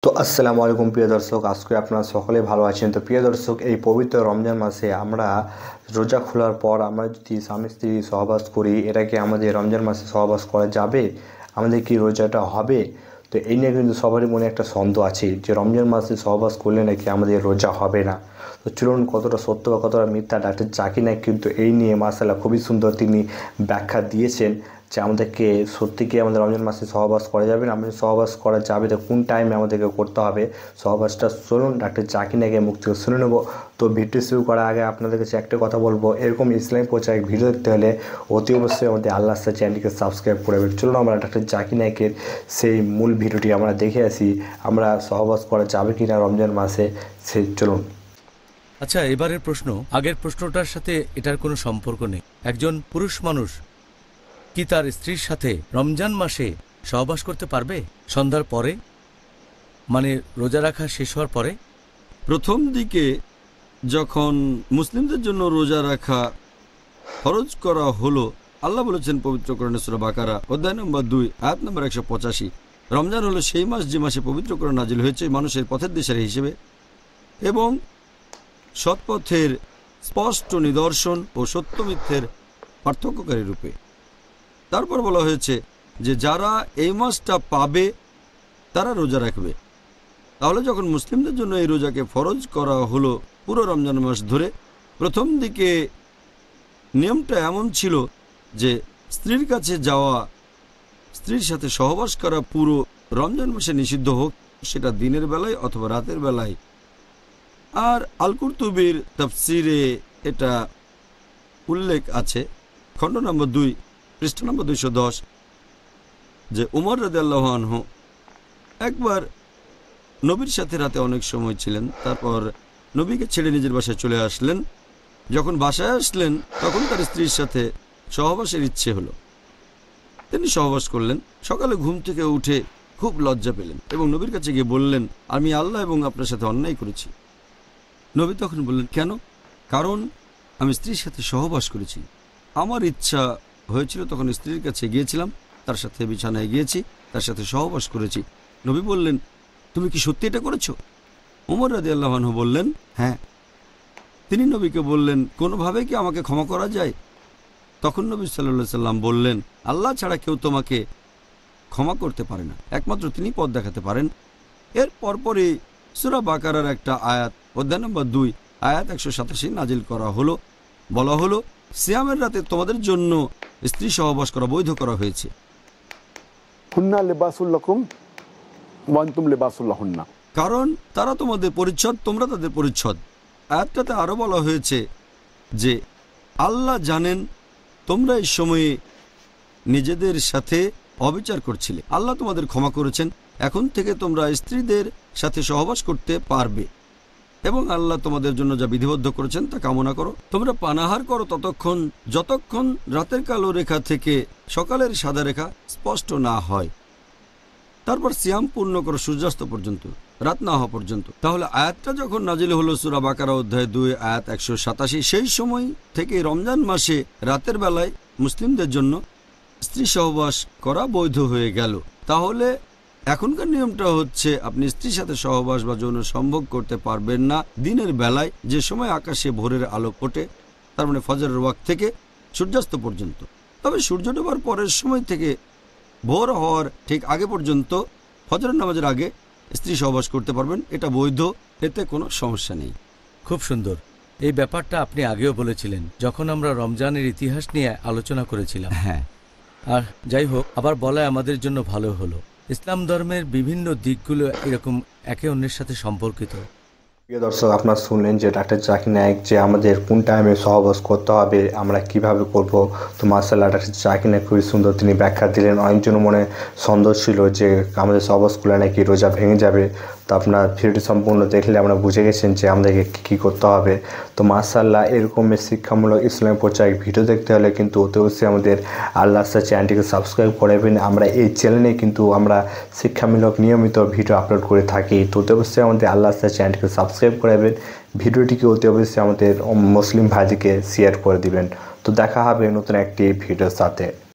তো আসসালামু আলাইকুম প্রিয় দর্শক, আজকে আপনারা সকলে ভালো আছেন। তো প্রিয় দর্শক, এই পবিত্র রমজান মাসে আমরা রোজা খোলার পর আমরা যদি স্বামী স্ত্রী সহবাস করি, এটা কি আমাদের রমজান মাসে সহবাস করা যাবে? আমাদের কি রোজাটা হবে? তো এই নিয়ে কিন্তু সবারই মনে একটা সন্দেহ আছে যে রমজান মাসে সহবাস করলে নাকি আমাদের রোজা হবে না। তো চলুন, কতটা সত্য বা কতটা মিথ্যা ডাক্তার জাকির নায়েক কিন্তু এই নিয়ে মাশাআল্লাহ খুবই সুন্দর তিনি ব্যাখ্যা দিয়েছেন যে আমাদেরকে সত্যি কি আমাদের রমজান মাসে সহবাস করা যাবে না, আমাদের সহবাস করা যাবে তো কোন টাইমে আমাদেরকে করতে হবে সহবাসটা। চলুন ডাক্তার জাকির নায়েকের মুখ থেকে শুনে নেব। তো ভিডিও শুরু করার আগে আপনাদের কাছে একটা কথা বলবো, এরকম ইসলামিক প্রচারের ভিডিও দেখতে হলে অতি অবশ্যই আমাদের আল্লাহ চ্যানেলটিকে সাবস্ক্রাইব করে দেবেন। চলুন আমরা ডাক্তার জাকির নায়েকের সেই মূল ভিডিওটি আমরা দেখে আসি, আমরা সহবাস করা যাবে কি না রমজান মাসে, সে চলুন। আচ্ছা, এবারের প্রশ্ন আগের প্রশ্নটার সাথে এটার কোনো সম্পর্ক নেই। একজন পুরুষ মানুষ কি তার স্ত্রীর সাথে রমজান মাসে সহবাস করতে পারবে সন্ধ্যার পরে, মানে রোজা রাখা শেষ হওয়ার পরে? প্রথম দিকে যখন মুসলিমদের জন্য রোজা রাখা ফরজ করা হলো, আল্লাহ বলেছেন পবিত্র কোরআনে সূরা বাকারা অধ্যায় নম্বর 2 আয়াত নম্বর 185, রমজান হলো সেই মাস যে মাসে পবিত্র কোরআন নাজিল হয়েছে মানুষের পথের দিশারি হিসেবে এবং সৎপথের স্পষ্ট নিদর্শন ও সত্য মিথ্যের পার্থক্যকারী রূপে। তারপর বলা হয়েছে যে যারা এই মাসটা পাবে তারা রোজা রাখবে। তাহলে যখন মুসলিমদের জন্য এই রোজাকে ফরজ করা হলো পুরো রমজান মাস ধরে, প্রথম দিকে নিয়মটা এমন ছিল যে স্ত্রীর কাছে যাওয়া, স্ত্রীর সাথে সহবাস করা পুরো রমজান মাসে নিষিদ্ধ হোক, সেটা দিনের বেলায় অথবা রাতের বেলায়। আর আল কুরতুবীর তাফসিরে এটা উল্লেখ আছে, খণ্ড নম্বর 2 পৃষ্ঠা নম্বর 210, যে উমর রাদিয়াল্লাহু আনহু একবার নবীর সাথে রাতে অনেক সময় ছিলেন, তারপর নবীকে ছেড়ে নিজের বাসায় চলে আসলেন। যখন বাসায় আসলেন তখন তার স্ত্রীর সাথে সহবাসের ইচ্ছে হলো, তিনি সহবাস করলেন। সকালে ঘুম থেকে উঠে খুব লজ্জা পেলেন এবং নবীর কাছে গিয়ে বললেন, আমি আল্লাহ এবং আপনার সাথে অন্যায় করেছি। নবী তখন বললেন, কেন? কারণ আমি স্ত্রীর সাথে সহবাস করেছি, আমার ইচ্ছা হয়েছিল, তখন স্ত্রীর কাছে গিয়েছিলাম, তার সাথে বিছানায় গিয়েছি, তার সাথে সহবাস করেছি। নবী বললেন, তুমি কি সত্যি এটা করেছো? উমর রাদিয়াল্লাহু আনহু বললেন, হ্যাঁ। তিনি নবীকে বললেন, কোনোভাবে কি আমাকে ক্ষমা করা যায়? তখন নবী সাল্লাল্লাহু আলাইহি সাল্লাম বললেন, আল্লাহ ছাড়া কেউ তোমাকে ক্ষমা করতে পারে না, একমাত্র তিনি পথ দেখাতে পারেন। এর পরপরই সূরা বাকারার একটা আয়াত অধ্যায় নম্বর 2 আয়াত 187 নাজিল করা হলো। বলা হলো, সিয়ামের রাতে তোমাদের জন্য স্ত্রী সহবাস করা বৈধ করা হয়েছে। হুন্না লিবাসুল লাকুম ওয়া আনতুম লিবাসুল লাহুন্না, কারণ তারা তোমাদের পরিচ্ছদ, তোমরা তাদের পরিচ্ছদ। আয়াতটাতে আরও বলা হয়েছে যে আল্লাহ জানেন তোমরা এই সময়ে নিজেদের সাথে অবিচার করছিলে, আল্লাহ তোমাদের ক্ষমা করেছেন, এখন থেকে তোমরা স্ত্রীদের সাথে সহবাস করতে পারবে এবং আল্লাহ তোমাদের জন্য যা বিধিবদ্ধ করেছেন তা কামনা করো। তোমরা পানাহার করো ততক্ষণ যতক্ষণ রাতের কালো রেখা থেকে সকালের সাদা রেখা স্পষ্ট না হয়, তারপর সিয়াম পূর্ণ করো সূর্যাস্ত পর্যন্ত, রাত না হওয়া পর্যন্ত। তাহলে আয়াতটা যখন নাজিল হলো সূরা বাকারা অধ্যায় 2 আয়াত 187, সেই সময় থেকে রমজান মাসে রাতের বেলায় মুসলিমদের জন্য স্ত্রী সহবাস করা বৈধ হয়ে গেল। তাহলে এখনকার নিয়মটা হচ্ছে আপনি স্ত্রীর সাথে সহবাস বা যৌন সম্ভোগ করতে পারবেন না দিনের বেলায়, যে সময় আকাশে ভোরের আলো ফোটে, তার মানে ফজরের ওয়াক্ত থেকে সূর্যাস্ত পর্যন্ত। তবে সূর্য ডোবার পরের সময় থেকে ভোর হওয়ার ঠিক আগে পর্যন্ত ফজরের নামাজের আগে স্ত্রী সহবাস করতে পারবেন, এটা বৈধ, এতে কোনো সমস্যা নেই। খুব সুন্দর। এই ব্যাপারটা আপনি আগেও বলেছিলেন যখন আমরা রমজানের ইতিহাস নিয়ে আলোচনা করেছিলাম। হ্যাঁ, আর যাই হোক, আবার বলা আমাদের জন্য ভালো হলো। ইসলাম ধর্মের বিভিন্ন দিকগুলো এরকম একে অন্যের সাথে সম্পর্কিত। প্রিয় দর্শক, আপনারা শুনলেন যে ডাক্তার জাকির নায়েক যে আমাদের কোন টাইমে সহবাস করতে হবে, আমরা কিভাবে করব। তো মাশাআল্লাহ ডাক্তার জাকির নায়েক খুবই সুন্দর তিনি ব্যাখ্যা দিলেন। অনেকজন মনে সন্দেহ ছিল যে আমাদের সহবাস করলে নাকি রোজা ভেঙে যাবে। তো আপনার ভিডিওটি সম্পূর্ণ দেখলে আমরা বুঝে গেছেন যে আমাদেরকে কী করতে হবে। তো মাশাআল্লাহ এরকমের শিক্ষামূলক ইসলামী প্রচারের ভিডিও দেখতে হলে কিন্তু অতি অবশ্যই আমাদের আল্লাহ চ্যানেলটিকে সাবস্ক্রাইব করবেন। আমরা এই চ্যানেলে কিন্তু আমরা শিক্ষামূলক নিয়মিত ভিডিও আপলোড করে থাকি। তো অতি অবশ্যই আমাদের আল্লাহ চ্যানেলটিকে সাবস্ক্রাইব করবেন, ভিডিওটিকে অতি অবশ্যই আমাদের মুসলিম ভাইদেরকে শেয়ার করে দিবেন। তো দেখা হবে নতুন একটি ভিডিওর সাথে।